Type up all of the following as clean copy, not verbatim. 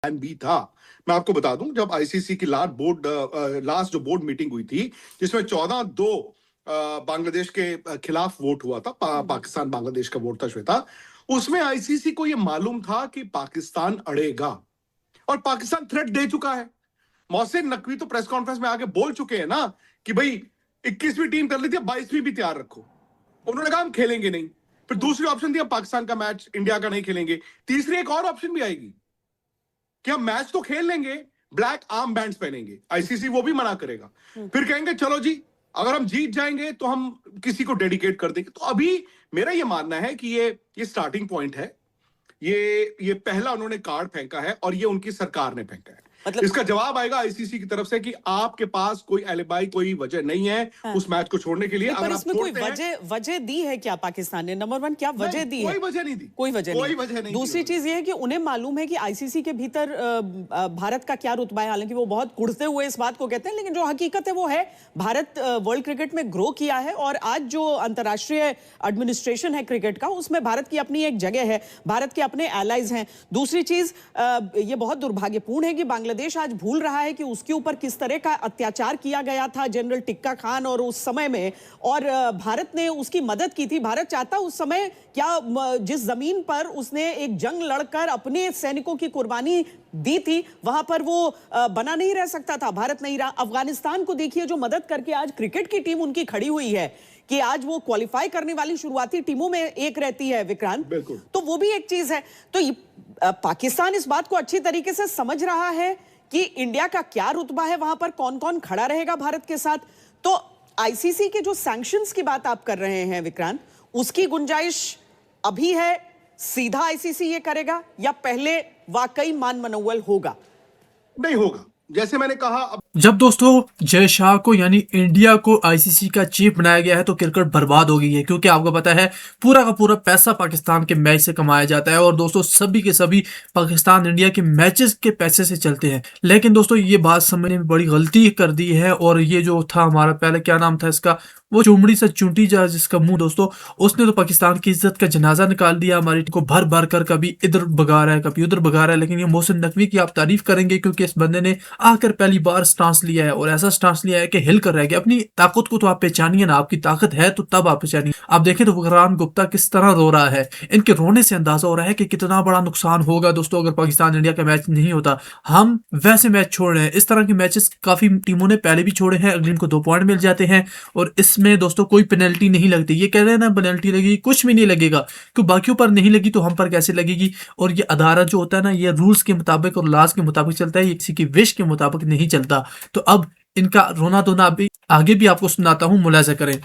Plan B था। मैं आपको बता दूं, जब आईसीसी की लास्ट जो बोर्ड मीटिंग हुई थी, जिसमें 14-2 बांग्लादेश के खिलाफ वोट हुआ था, पाकिस्तान बांग्लादेश का वोट था श्वेता, उसमें आईसीसी को यह मालूम था कि पाकिस्तान अड़ेगा और पाकिस्तान थ्रेट दे चुका है। मोहसिन नकवी तो प्रेस कॉन्फ्रेंस में आके बोल चुके हैं ना कि भाई 21वीं टीम कर ली थी, 22वीं भी तैयार रखो। उन्होंने कहा हम खेलेंगे नहीं। फिर दूसरी ऑप्शन थी पाकिस्तान का मैच इंडिया का नहीं खेलेंगे। तीसरी एक और ऑप्शन भी आएगी कि हम मैच तो खेल लेंगे, ब्लैक आर्म बैंड्स पहनेंगे। आईसीसी वो भी मना करेगा। फिर कहेंगे चलो जी, अगर हम जीत जाएंगे तो हम किसी को डेडिकेट कर देंगे। तो अभी मेरा ये मानना है कि ये स्टार्टिंग पॉइंट है। ये पहला उन्होंने कार्ड फेंका है और ये उनकी सरकार ने फेंका है। मतलब इसका जवाब आएगा आईसीसी की तरफ से कि आपके पास कोई एलिबाई, कोई वजह नहीं है उस मैच को छोड़ने के लिए। अगर आप कोई वजह दी है क्या पाकिस्तान ने? नंबर 1, क्या वजह दी है? कोई वजह नहीं दी, कोई वजह नहीं। दूसरी चीज ये है कि उन्हें मालूम है कि आईसीसी के भीतर भारत का क्या रुतबा है। हालांकि वो बहुत कुड़ते हुए इस बात को कहते हैं, लेकिन जो हकीकत है वो है भारत वर्ल्ड क्रिकेट में ग्रो किया है और आज जो अंतर्राष्ट्रीय एडमिनिस्ट्रेशन है क्रिकेट का, उसमें भारत की अपनी एक जगह है, भारत के अपने एलाइज हैं। दूसरी चीज ये बहुत दुर्भाग्यपूर्ण है कि बांग्लादेश आज भूल रहा है कि उसके ऊपर किस तरह का अत्याचार किया गया था जनरल टिक्का खान और उस समय में, और भारत ने उसकी मदद की थी। भारत चाहता उस समय क्या जिस जमीन पर उसने एक जंग लड़कर अपने सैनिकों की कुर्बानी दी थी, वहां पर वो बना नहीं रह सकता था? भारत नहीं रहा। अफगानिस्तान को देखिए, जो मदद करके आज क्रिकेट की टीम उनकी खड़ी हुई है कि आज वो क्वालिफाई करने वाली शुरुआती टीमों में एक रहती है विक्रांत, तो वो भी एक चीज है। तो पाकिस्तान इस बात को अच्छी तरीके से समझ रहा है कि इंडिया का क्या रुतबा है, वहां पर कौन कौन खड़ा रहेगा भारत के साथ। तो आईसीसी के जो सैंक्शंस की बात आप कर रहे हैं विक्रांत, उसकी गुंजाइश अभी है? सीधा आईसीसी ये करेगा या पहले वाकई मान मनोवल होगा? नहीं होगा, जैसे मैंने कहा। जब दोस्तों जय शाह को यानी इंडिया को आईसीसी का चीफ बनाया गया है तो क्रिकेट बर्बाद हो गई है, क्योंकि आपको पता है पूरा का पूरा पैसा पाकिस्तान के मैच से कमाया जाता है और दोस्तों सभी के सभी पाकिस्तान इंडिया के मैचेस के पैसे से चलते हैं। लेकिन दोस्तों ये बात समझने में बड़ी गलती कर दी है, और ये जो था हमारा पहले क्या नाम था इसका, वो चुमड़ी से चूंटी जा जिसका मुंह, दोस्तों उसने तो पाकिस्तान की इज्जत का जनाजा निकाल दिया। हमारी को भर भर कर कभी इधर भगा रहा है कभी उधर भगा रहा है। लेकिन ये मोहसिन नकवी की आप तारीफ करेंगे, क्योंकि इस बंदे ने आकर पहली बार स्टांस लिया है और ऐसा स्टांस लिया है कि हिल कर रह गया। अपनी ताकत को तो आप पहचानिए ना, आपकी ताकत है तो तब आप पहचानिए। आप देखें तो विक्रांत गुप्ता किस तरह रो रहा है, इनके रोने से अंदाजा हो रहा है कि कितना बड़ा नुकसान होगा दोस्तों अगर पाकिस्तान इंडिया का मैच नहीं होता। हम वैसे मैच छोड़ रहे हैं, इस तरह के मैचेस काफी टीमों ने पहले भी छोड़े हैं, अगली को 2 पॉइंट मिल जाते हैं और इसमें दोस्तों कोई पेनल्टी नहीं लगती। ये कह रहे हैं ना पेनल्टी लगेगी, कुछ भी नहीं लगेगा, क्योंकि बाकियों पर नहीं लगी तो हम पर कैसे लगेगी। और ये अदालत जो होता है ना, ये रूल्स के मुताबिक और लॉज के मुताबिक चलता है, ये किसी की विश के मुताबिक नहीं चलता। तो अब इनका रोना धोना अभी आगे भी आपको सुनाता हूं, मुलाजा करें।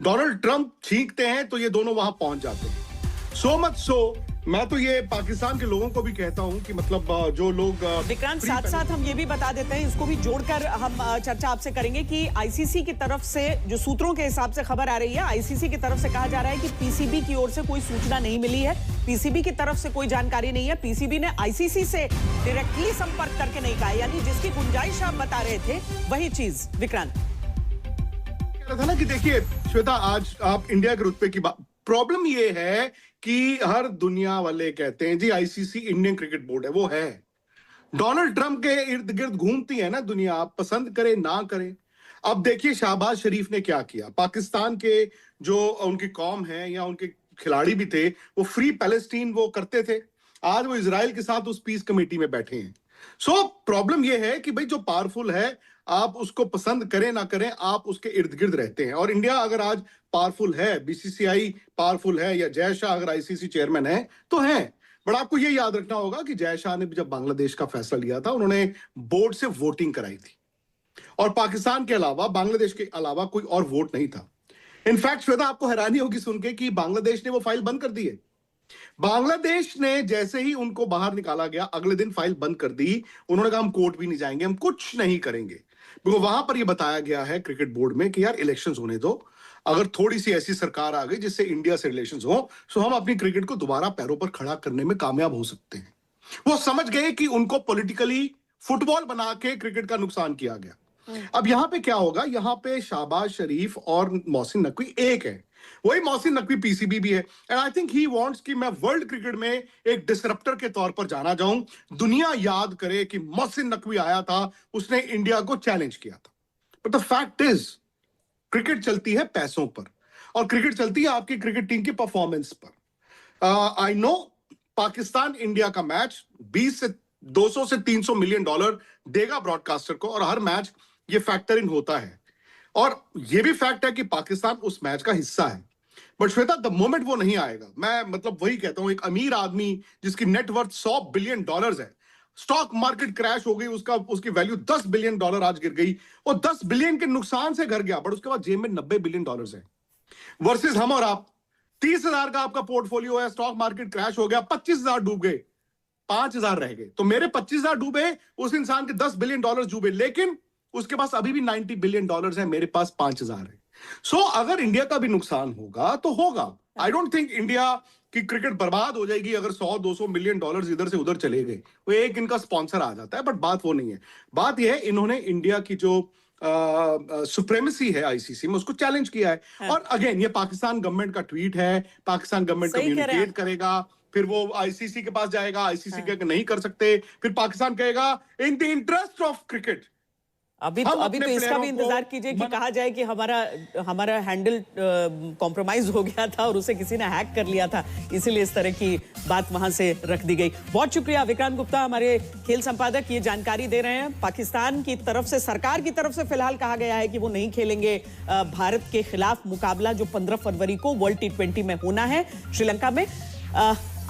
डोनाल्ड ट्रंप छींकते हैं तो ये दोनों वहां पहुंच जाते हैं। सो मच सो मैं तो ये पाकिस्तान के लोगों को भी कहता हूं कि मतलब जो लोग विक्रांत, साथ साथ हम ये भी बता देते हैं, इसको भी जोड़कर हम चर्चा आपसे करेंगे कि आईसीसी की तरफ से जो सूत्रों के हिसाब से खबर आ रही है, आईसीसी की तरफ से कहा जा रहा है कि पीसीबी की ओर से कोई सूचना नहीं मिली है, पीसीबी की तरफ से कोई जानकारी नहीं है, पीसीबी ने आईसीसी से डायरेक्टली संपर्क करके नहीं कहा, यानी जिसकी गुंजाइश आप बता रहे थे वही चीज। विक्रांत कह रहा था ना कि देखिए श्वेता, आज आप इंडिया के रुतबे की बात, प्रॉब्लम ये है कि हर दुनिया वाले कहते हैं जी आईसीसी इंडियन क्रिकेट बोर्ड है, वो है। डोनाल्ड ट्रंप के इर्द गिर्द घूमती है ना दुनिया, आप पसंद करें ना करें। अब देखिए शहबाज शरीफ ने क्या किया, पाकिस्तान के जो उनकी कौम है या उनके खिलाड़ी भी थे, वो फ्री पैलेस्टीन वो करते थे, आज वो इजराइल के साथ उस पीस कमेटी में बैठे हैं। सो प्रॉब्लम ये है कि भाई जो पावरफुल है, आप उसको पसंद करें ना करें, आप उसके इर्द गिर्द रहते हैं। और इंडिया अगर आज पावरफुल है, बीसीसीआई पावरफुल है, या जय शाह अगर आईसीसी चेयरमैन है तो है। बट आपको ये याद रखना होगा कि जय शाह ने जब बांग्लादेश का फैसला लिया था, उन्होंने बोर्ड से वोटिंग कराई थी और पाकिस्तान के अलावा, बांग्लादेश के अलावा कोई और वोट नहीं था। इनफैक्ट श्वेता, आपको हैरानी होगी सुन के कि बांग्लादेश ने वो फाइल बंद कर दी है। बांग्लादेश ने जैसे ही उनको बाहर निकाला गया, अगले दिन फाइल बंद कर दी। उन्होंने कहा हम कोर्ट भी नहीं जाएंगे, हम कुछ नहीं करेंगे। वहां पर यह बताया गया है क्रिकेट बोर्ड में कि यार इलेक्शंस होने दो, अगर थोड़ी सी ऐसी सरकार आ गई जिससे इंडिया से रिलेशंस हो, तो हम अपनी क्रिकेट को दोबारा पैरों पर खड़ा करने में कामयाब हो सकते हैं। वो समझ गए कि उनको पॉलिटिकली फुटबॉल बना के क्रिकेट का नुकसान किया गया। अब यहां पे क्या होगा, यहां पे शहबाज शरीफ और मोहसिन नकवी एक है। वही मोहसिन नकवी पीसीबी भी है। And I think he wants कि मैं वर्ल्ड क्रिकेट में एक डिसरप्टर के तौर पर जाना जाऊं, दुनिया याद करे कि मोहसिन नकवी आया था, उसने इंडिया को चैलेंज किया था। But the fact is cricket चलती है पैसों पर, और क्रिकेट चलती है आपकी क्रिकेट टीम की परफॉर्मेंस पर। आई नो पाकिस्तान इंडिया का मैच 200 से 300 मिलियन डॉलर देगा ब्रॉडकास्टर को, और हर मैच ये फैक्टर इन होता है, और ये भी फैक्ट है कि पाकिस्तान उस मैच का हिस्सा है। बट श्वेता, द मोमेंट वो नहीं आएगा, मैं मतलब वही कहता हूं, एक अमीर आदमी जिसकी नेटवर्थ $100 बिलियन है, स्टॉक मार्केट क्रैश हो गई, उसकी वैल्यू $10 बिलियन आज गिर गई, और 10 बिलियन के नुकसान से घर गया, बट उसके बाद जेब में $90 बिलियन है। वर्सेस हम और आप, 30,000 का आपका पोर्टफोलियो है, स्टॉक मार्केट क्रैश हो गया, 25,000 डूब गए, 5,000 रह गए। तो मेरे 25,000 डूबे, उस इंसान के $10 बिलियन डूबे, लेकिन उसके पास अभी भी $90 बिलियन है, मेरे पास 5,000 है। सो अगर इंडिया का भी नुकसान होगा तो होगा। आई डोंट थिंक इंडिया की क्रिकेट बर्बाद हो जाएगी अगर 100-200 मिलियन डॉलर्स इधर से उधर चले गए, वो एक इनका स्पॉन्सर आ जाता है, बट बात वो नहीं है। बात यह है, इन्होंने इंडिया की जो सुप्रेमेसी है आईसीसी में, उसको चैलेंज किया है। और अगेन, ये पाकिस्तान गवर्नमेंट का ट्वीट है, पाकिस्तान गवर्नमेंट कम्युनिकेट करेगा, फिर वो आईसीसी के पास जाएगा, आईसीसी कहेगा नहीं कर सकते, फिर पाकिस्तान कहेगा in the interest of cricket. अभी तो इसका भी इंतजार कीजिए कि कहा जाए कि हमारा हैंडल कॉम्प्रोमाइज हो गया था और उसे किसी ने हैक कर लिया था, इसीलिए इस तरह की बात वहां से रख दी गई। बहुत शुक्रिया विक्रांत गुप्ता, हमारे खेल संपादक, ये जानकारी दे रहे हैं। पाकिस्तान की तरफ से, सरकार की तरफ से फिलहाल कहा गया है कि वो नहीं खेलेंगे भारत के खिलाफ मुकाबला जो 15 फरवरी को वर्ल्ड T20 में होना है श्रीलंका में।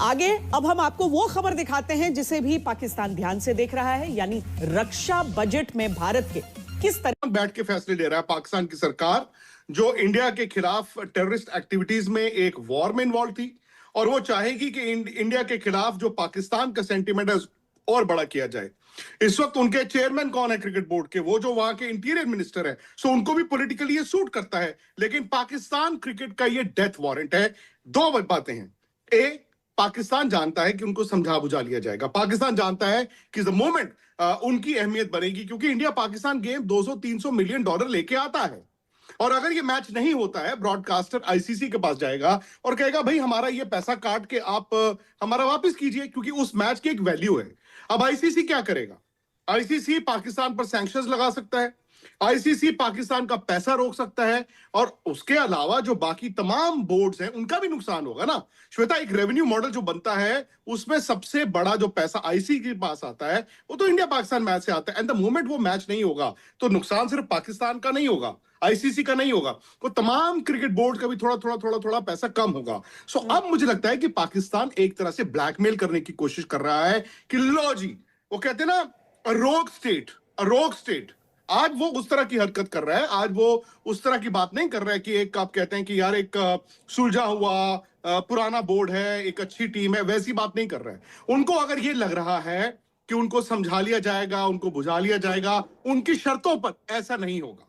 आगे अब हम आपको वो खबर दिखाते हैं जिसे भी पाकिस्तान ध्यान से देख रहा है, यानी रक्षा बजट में भारत के किस तरह बैठ के फैसले ले रहा है पाकिस्तान की सरकार, जो इंडिया के खिलाफ टेररिस्ट एक्टिविटीज में एक वॉर में इन्वॉल्व थी, और वो चाहेगी कि इंडिया के खिलाफ जो पाकिस्तान का सेंटीमेंट है और बड़ा किया जाए। इस वक्त उनके चेयरमैन कौन है क्रिकेट बोर्ड के? वो जो वहां के इंटीरियर मिनिस्टर है। सो उनको भी पॉलिटिकली ये सूट करता है, लेकिन पाकिस्तान क्रिकेट का ये डेथ वारंट है। दो बातें हैं, ए, पाकिस्तान जानता है कि उनको समझा बुझा लिया जाएगा, पाकिस्तान जानता है कि द मोमेंट उनकी अहमियत बढ़ेगी, क्योंकि India Pakistan game 200-300 million dollar लेके आता है, और अगर ये मैच नहीं होता है, ब्रॉडकास्टर आईसीसी के पास जाएगा और कहेगा भाई हमारा ये पैसा काट के आप हमारा वापस कीजिए, क्योंकि उस मैच की एक वैल्यू है। अब आईसीसी क्या करेगा? आईसीसी पाकिस्तान पर सैंक्शंस लगा सकता है, आईसीसी पाकिस्तान का पैसा रोक सकता है, और उसके अलावा जो बाकी तमाम बोर्ड्स हैं उनका भी नुकसान होगा ना श्वेता। एक रेवेन्यू मॉडल जो बनता है, उसमें सबसे बड़ा जो पैसा आईसीसी के पास आता है वो तो इंडिया पाकिस्तान मैच से आता है, एंड द मोमेंट वो मैच नहीं होगा तो नुकसान सिर्फ पाकिस्तान का नहीं होगा, आईसीसी का नहीं होगा, वो तमाम क्रिकेट बोर्ड का भी थोड़ा थोड़ा पैसा कम होगा। सो अब मुझे लगता है कि पाकिस्तान एक तरह से ब्लैकमेल करने की कोशिश कर रहा है कि लो जी, वो कहते हैं ना, रोग स्टेट, आज वो उस तरह की हरकत कर रहा है। आज वो उस तरह की बात नहीं कर रहा है कि एक आप कहते हैं कि यार एक सुलझा हुआ पुराना बोर्ड है, एक अच्छी टीम है, वैसी बात नहीं कर रहा है। उनको अगर ये लग रहा है कि उनको समझा लिया जाएगा, उनको बुझा लिया जाएगा, उनकी शर्तों पर, ऐसा नहीं होगा।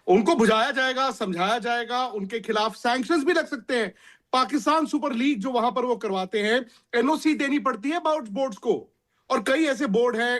उनको बुझाया जाएगा, समझाया जाएगा, उनके खिलाफ सैंक्शंस भी लग सकते हैं। पाकिस्तान सुपर लीग जो वहां पर वो करवाते हैं, एनओसी देनी पड़ती है बोर्ड्स को, और कई ऐसे बोर्ड हैं,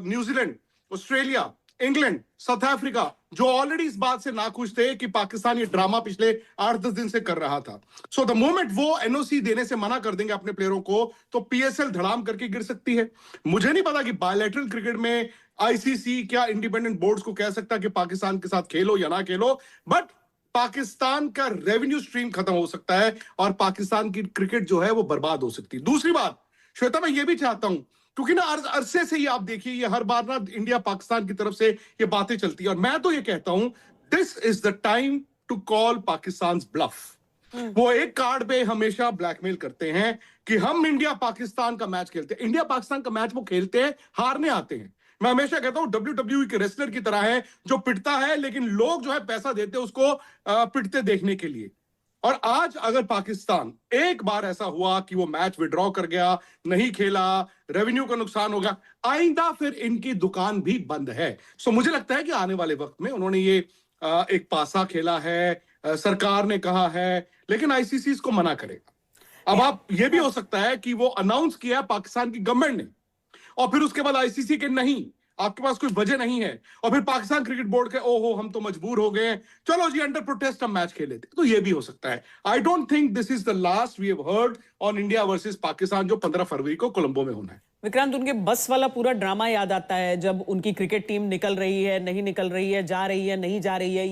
New Zealand, Australia, England, south Africa, जो ऑलरेडी इस बात से नाखुश थे कि पाकिस्तान ये ड्रामा पिछले 8-10 दिन से कर रहा था। सो द मोमेंट वो एनओसी देने से मना कर देंगे अपने प्लेयरों को, तो पीएसएल धड़ाम करके गिर सकती है। मुझे नहीं पता कि बायलैटरल क्रिकेट में आईसीसी क्या इंडिपेंडेंट बोर्ड्स को कह सकता कि पाकिस्तान के साथ खेलो या ना खेलो, बट पाकिस्तान का रेवेन्यू स्ट्रीम खत्म हो सकता है और पाकिस्तान की क्रिकेट जो है वो बर्बाद हो सकती है। दूसरी बात श्वेता, मैं ये भी चाहता हूं, क्योंकि ना अरसे से ही आप देखिए, ये हर बार ना इंडिया पाकिस्तान की तरफ से ये बातें चलती है, और मैं तो ये कहता हूं, this is the time to call Pakistan bluff. वो एक कार्ड पे हमेशा ब्लैकमेल करते हैं कि हम इंडिया पाकिस्तान का मैच खेलते हैं। इंडिया पाकिस्तान का मैच वो खेलते हैं, हारने आते हैं। मैं हमेशा कहता हूं WWE के रेसलर की तरह है, जो पिटता है, लेकिन लोग जो है पैसा देते हैं उसको पिटते देखने के लिए। और आज अगर पाकिस्तान एक बार ऐसा हुआ कि वो मैच विड्रॉ कर गया, नहीं खेला, रेवेन्यू का नुकसान हो गया, आइंदा फिर इनकी दुकान भी बंद है। सो मुझे लगता है कि आने वाले वक्त में उन्होंने ये एक पासा खेला है, सरकार ने कहा है, लेकिन आईसीसी इसको मना करेगा। अब आप ये भी हो सकता है कि वो अनाउंस किया पाकिस्तान की गवर्नमेंट ने, और फिर उसके बाद आईसीसी के नहीं, आपके पास कोई वजह नहीं है, और फिर पाकिस्तान क्रिकेट बोर्ड के ओहो हम तो मजबूर हो गए हैं, चलो जी अंडर प्रोटेस्ट हम मैच खेल लेते, तो ये भी हो सकता है। I don't think this is the last we have heard on India versus Pakistan, जो 15 फरवरी को कोलंबो में होना है। विक्रांत, उनके बस वाला पूरा ड्रामा याद आता है जब उनकी क्रिकेट टीम निकल रही है, नहीं निकल रही है, जा रही है, नहीं जा रही है।